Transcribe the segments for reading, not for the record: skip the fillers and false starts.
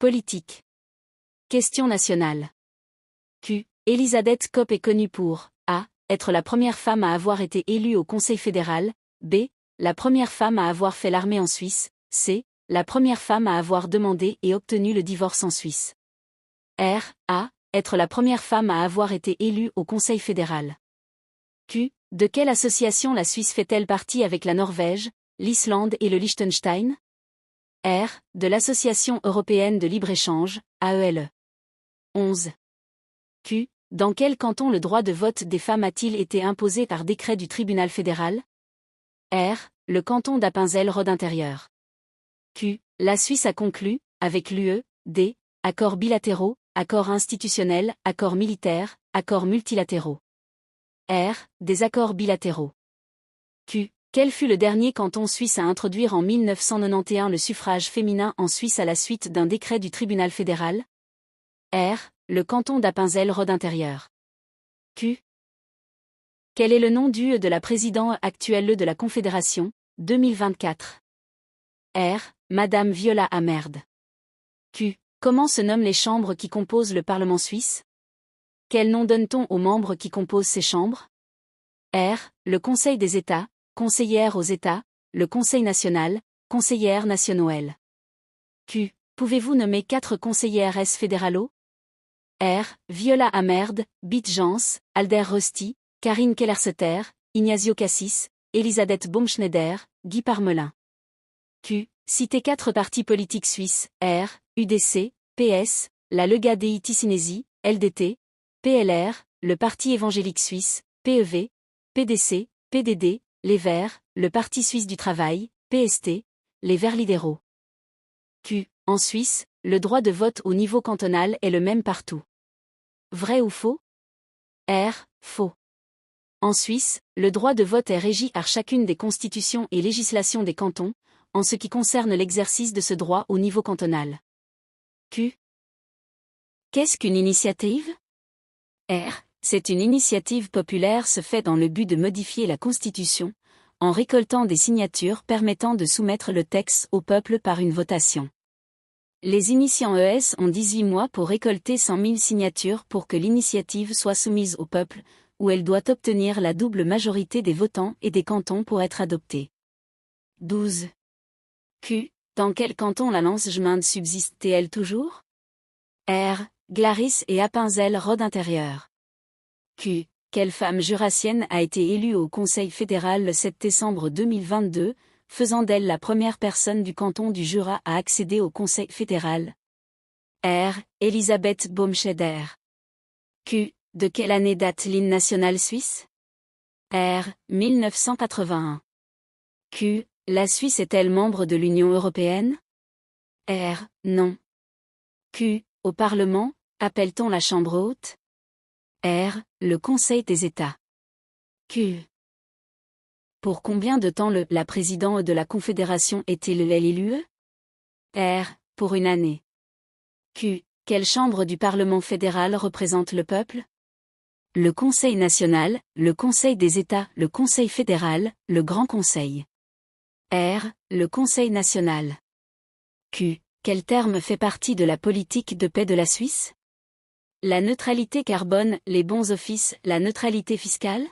Politique. Question nationale. Q. Elisabeth Kopp est connue pour A. Être la première femme à avoir été élue au Conseil fédéral. B. La première femme à avoir fait l'armée en Suisse. C. La première femme à avoir demandé et obtenu le divorce en Suisse. R. A. Être la première femme à avoir été élue au Conseil fédéral. Q. De quelle association la Suisse fait-elle partie avec la Norvège, l'Islande et le Liechtenstein? R. De l'Association européenne de libre-échange, AELE. 11. Q. Dans quel canton le droit de vote des femmes a-t-il été imposé par décret du tribunal fédéral? R. Le canton d'Appenzell-Rhodes intérieur. Q. La Suisse a conclu, avec l'UE, des accords bilatéraux, accords institutionnels, accords militaires, accords multilatéraux. R. Des accords bilatéraux. Q. Quel fut le dernier canton suisse à introduire en 1991 le suffrage féminin en Suisse à la suite d'un décret du tribunal fédéral? R. Le canton d'Appenzell-Rhodes intérieur. Q. Quel est le nom du de la présidente actuelle de la Confédération, 2024? R. Madame Viola Amerd. Q. Comment se nomment les chambres qui composent le Parlement suisse? Quel nom donne-t-on aux membres qui composent ces chambres? R. Le Conseil des États, conseillère aux États, le Conseil national, conseillère nationale. Q. Pouvez-vous nommer 4 conseillères fédérales? R. Viola Amerd, Bit Jans, Alder Rusty, Karine Kellerseter, Ignacio Cassis, Elisabeth Baumschneider, Guy Parmelin. Q. Citez 4 partis politiques suisses, R, UDC, PS, la Lega Dei Ticinesi, LDT, PLR, le Parti évangélique suisse, PEV, PDC, PDD, les Verts, le Parti suisse du travail, PST, les Verts libéraux. Q. En Suisse, le droit de vote au niveau cantonal est le même partout. Vrai ou faux? R. Faux. En Suisse, le droit de vote est régi par chacune des constitutions et législations des cantons, en ce qui concerne l'exercice de ce droit au niveau cantonal. Q. Qu'est-ce qu'une initiative? R. C'est une initiative populaire se fait dans le but de modifier la Constitution, en récoltant des signatures permettant de soumettre le texte au peuple par une votation. Les initiants ES ont 18 mois pour récolter 100 000 signatures pour que l'initiative soit soumise au peuple, où elle doit obtenir la double majorité des votants et des cantons pour être adoptée. 12. Q. Dans quel canton la Lance-Geminde subsiste-t-elle toujours? R. Glaris et Appenzell-Rhodes intérieur. Q. Quelle femme jurassienne a été élue au Conseil fédéral le 7 décembre 2022, faisant d'elle la première personne du canton du Jura à accéder au Conseil fédéral? R. Elisabeth Baumschneider. Q. De quelle année date l'hymne national suisse? R. 1981. Q. La Suisse est-elle membre de l'Union européenne? R. Non. Q. Au Parlement, appelle-t-on la Chambre haute? R. Le Conseil des États. Q. Pour combien de temps la présidente de la Confédération est-il élu? R. Pour une année. Q. Quelle chambre du Parlement fédéral représente le peuple? Le Conseil national, le Conseil des États, le Conseil fédéral, le Grand Conseil. R. Le Conseil national. Q. Quel terme fait partie de la politique de paix de la Suisse? La neutralité carbone, les bons offices, la neutralité fiscale?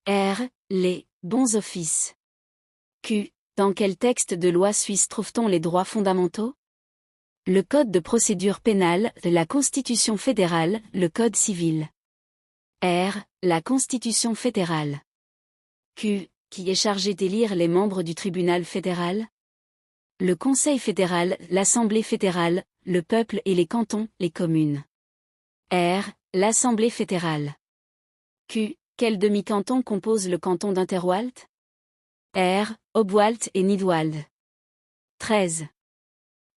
R. Les bons offices. Q. Dans quel texte de loi suisse trouve-t-on les droits fondamentaux? Le Code de procédure pénale, la Constitution fédérale, le Code civil. R. La Constitution fédérale. Q. Qui est chargé d'élire les membres du tribunal fédéral? Le Conseil fédéral, l'Assemblée fédérale, le peuple et les cantons, les communes. R. L'Assemblée fédérale. Q. Quel demi-canton compose le canton d'Unterwald? R. Obwald et Nidwald. 13.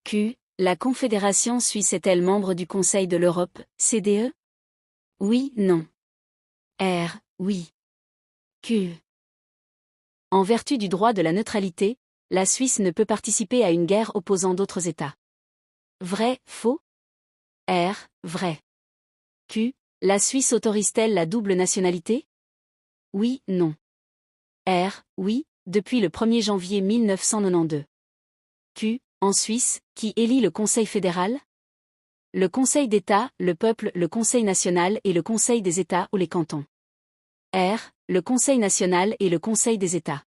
Q. La Confédération suisse est-elle membre du Conseil de l'Europe, CDE? Oui, non. R. Oui. Q. En vertu du droit de la neutralité, la Suisse ne peut participer à une guerre opposant d'autres États. Vrai, faux? R. Vrai. Q. La Suisse autorise-t-elle la double nationalité? Oui, non. R. Oui, depuis le 1er janvier 1992. Q. En Suisse, qui élit le Conseil fédéral? Le Conseil d'État, le peuple, le Conseil national et le Conseil des États ou les cantons. R. Le Conseil national et le Conseil des États.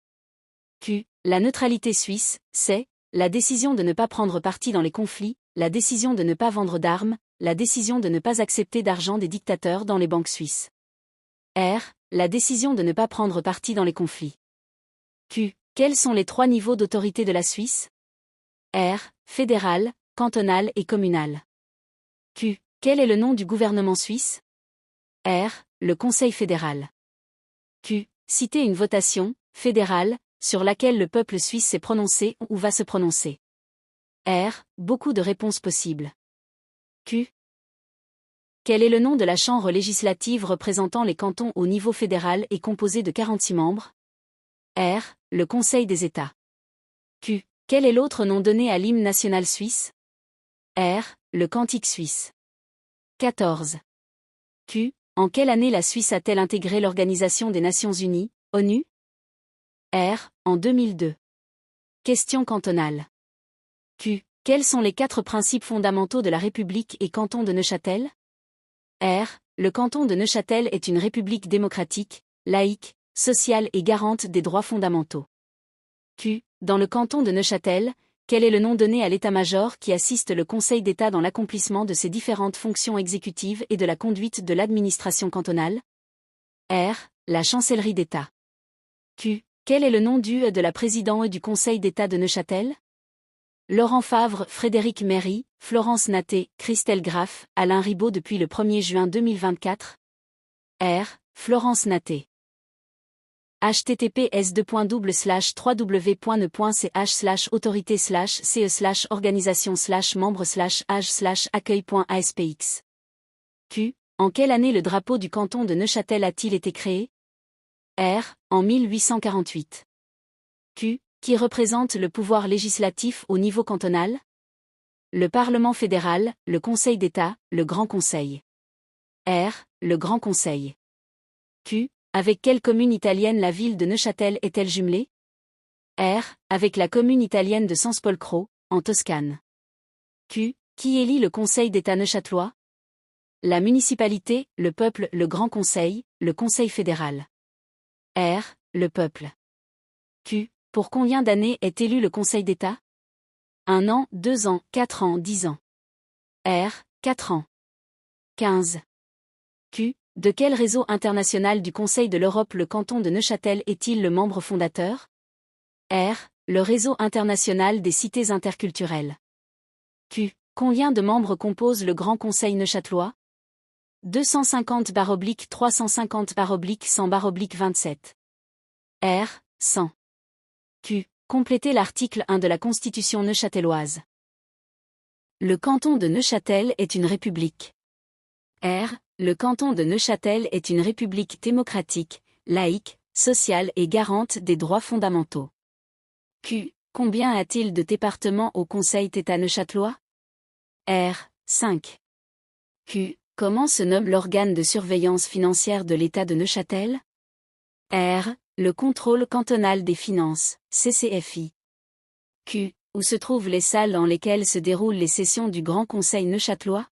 Q. La neutralité suisse, c'est la décision de ne pas prendre parti dans les conflits, la décision de ne pas vendre d'armes, la décision de ne pas accepter d'argent des dictateurs dans les banques suisses. R. La décision de ne pas prendre parti dans les conflits. Q. Quels sont les 3 niveaux d'autorité de la Suisse? R. Fédéral, cantonal et communal. Q. Quel est le nom du gouvernement suisse? R. Le Conseil fédéral. Q. Citez une votation, fédérale, sur laquelle le peuple suisse s'est prononcé ou va se prononcer. R. Beaucoup de réponses possibles. Q. Quel est le nom de la chambre législative représentant les cantons au niveau fédéral et composée de 46 membres? R. Le Conseil des États. Q. Quel est l'autre nom donné à l'hymne national suisse? R. Le Cantique suisse. 14. Q. En quelle année la Suisse a-t-elle intégré l'Organisation des Nations Unies, ONU? R. En 2002. Question cantonale. Q. Quels sont les 4 principes fondamentaux de la République et canton de Neuchâtel? R. Le canton de Neuchâtel est une république démocratique, laïque, sociale et garante des droits fondamentaux. Q. Dans le canton de Neuchâtel, quel est le nom donné à l'état-major qui assiste le Conseil d'État dans l'accomplissement de ses différentes fonctions exécutives et de la conduite de l'administration cantonale? R. La chancellerie d'État. Q. Quel est le nom de la présidente du Conseil d'État de Neuchâtel? Laurent Favre, Frédéric Méry, Florence Naté, Christelle Graff, Alain Ribaud depuis le 1er juin 2024. R. Florence Naté. https://autorité/ce/organisation/membre/age/accueil.aspx. Q. En quelle année le drapeau du canton de Neuchâtel a-t-il été créé? R. En 1848. Q. Qui représente le pouvoir législatif au niveau cantonal? Le Parlement fédéral, le Conseil d'État, le Grand Conseil. R. Le Grand Conseil. Q. Avec quelle commune italienne la ville de Neuchâtel est-elle jumelée? R. Avec la commune italienne de Sansepolcro, en Toscane. Q. Qui élit le Conseil d'État neuchâtelois? La municipalité, le peuple, le Grand Conseil, le Conseil fédéral. R. Le peuple. Q. Pour combien d'années est élu le Conseil d'État? 1 an, 2 ans, 4 ans, 10 ans. R. 4 ans. 15. Q. De quel réseau international du Conseil de l'Europe le canton de Neuchâtel est-il le membre fondateur? R. Le réseau international des cités interculturelles. Q. Combien de membres composent le Grand Conseil neuchâtelois? 250/350/100/27. R. 100. Q. Complétez l'article 1 de la Constitution neuchâteloise. Le canton de Neuchâtel est une république. R. Le canton de Neuchâtel est une république démocratique, laïque, sociale et garante des droits fondamentaux. Q. Combien a-t-il de départements au Conseil d'État neuchâtelois? R. 5. Q. Comment se nomme l'organe de surveillance financière de l'État de Neuchâtel? R. Le contrôle cantonal des finances, CCFI. Q. Où se trouvent les salles dans lesquelles se déroulent les sessions du Grand Conseil neuchâtelois?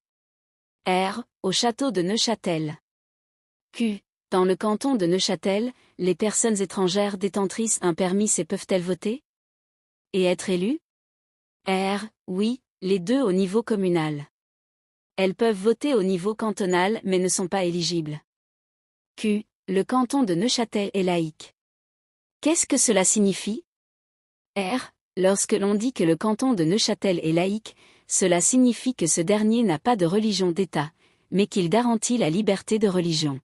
R. Au château de Neuchâtel. Q. Dans le canton de Neuchâtel, les personnes étrangères détentrices d'un permis peuvent-elles voter? Et être élues? R. Oui, les deux au niveau communal. Elles peuvent voter au niveau cantonal mais ne sont pas éligibles. Q. Le canton de Neuchâtel est laïque. Qu'est-ce que cela signifie? R. Lorsque l'on dit que le canton de Neuchâtel est laïque, cela signifie que ce dernier n'a pas de religion d'État, mais qu'il garantit la liberté de religion.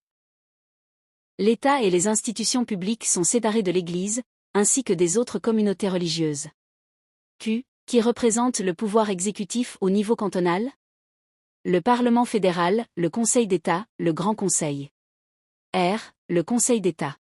L'État et les institutions publiques sont séparés de l'Église, ainsi que des autres communautés religieuses. Q. Qui représente le pouvoir exécutif au niveau cantonal? Le Parlement fédéral, le Conseil d'État, le Grand Conseil. R. Le Conseil d'État.